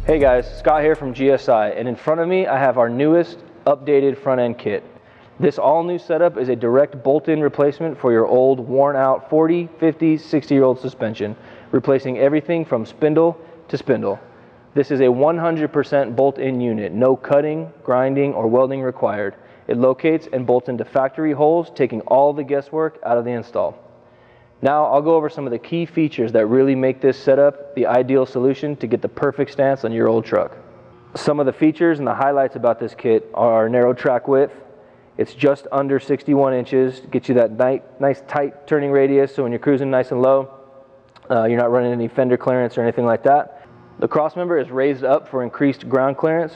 Hey guys, Scott here from GSI, and in front of me I have our newest updated front end kit. This all new setup is a direct bolt-in replacement for your old worn out 40, 50, 60-year-old suspension, replacing everything from spindle to spindle. This is a 100% bolt-in unit, no cutting, grinding, or welding required. It locates and bolts into factory holes, taking all the guesswork out of the install. Now I'll go over some of the key features that really make this setup the ideal solution to get the perfect stance on your old truck. Some of the features and the highlights about this kit are narrow track width. It's just under 61 inches, gets you that nice tight turning radius, so when you're cruising nice and low, you're not running any fender clearance or anything like that. The crossmember is raised up for increased ground clearance.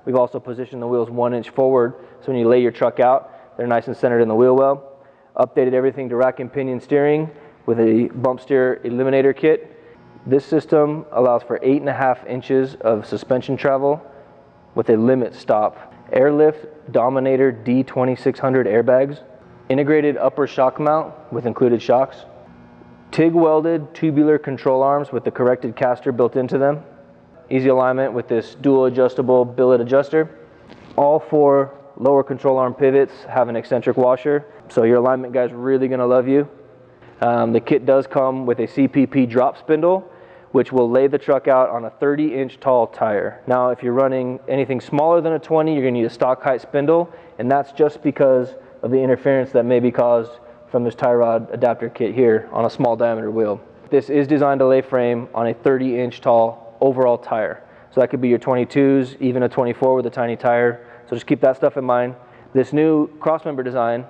We've also positioned the wheels 1 inch forward, so when you lay your truck out, they're nice and centered in the wheel well. Updated everything to rack and pinion steering with a bump steer eliminator kit. This system allows for 8.5 inches of suspension travel with a limit stop. Airlift Dominator D2600 airbags, integrated upper shock mount with included shocks, TIG welded tubular control arms with the corrected caster built into them, easy alignment with this dual adjustable billet adjuster. All 4 lower control arm pivots have an eccentric washer, so your alignment guy's really gonna love you. The kit does come with a CPP drop spindle, which will lay the truck out on a 30-inch tall tire. Now, if you're running anything smaller than a 20, you're gonna need a stock height spindle, and that's just because of the interference that may be caused from this tie rod adapter kit here on a small diameter wheel. This is designed to lay frame on a 30-inch tall overall tire. So that could be your 22s, even a 24 with a tiny tire. So just keep that stuff in mind. This new crossmember design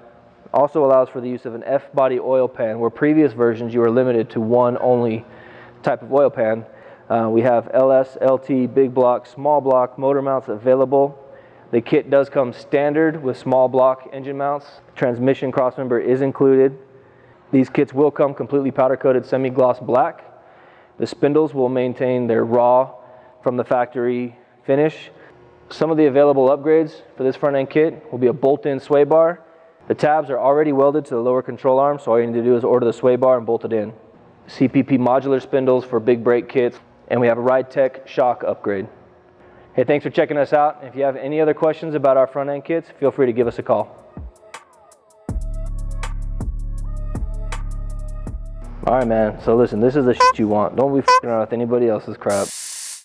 also allows for the use of an F-body oil pan, where previous versions you were limited to one only type of oil pan. We have LS, LT, big block, small block motor mounts available. The kit does come standard with small block engine mounts. Transmission crossmember is included. These kits will come completely powder coated semi-gloss black. The spindles will maintain their raw from the factory finish. Some of the available upgrades for this front end kit will be a bolt-in sway bar. The tabs are already welded to the lower control arm, so all you need to do is order the sway bar and bolt it in. CPP modular spindles for big brake kits, and we have a Ride Tech shock upgrade. Hey, thanks for checking us out. If you have any other questions about our front end kits, feel free to give us a call. All right, man, so listen, this is the shit you want. Don't be f***ing around with anybody else's crap.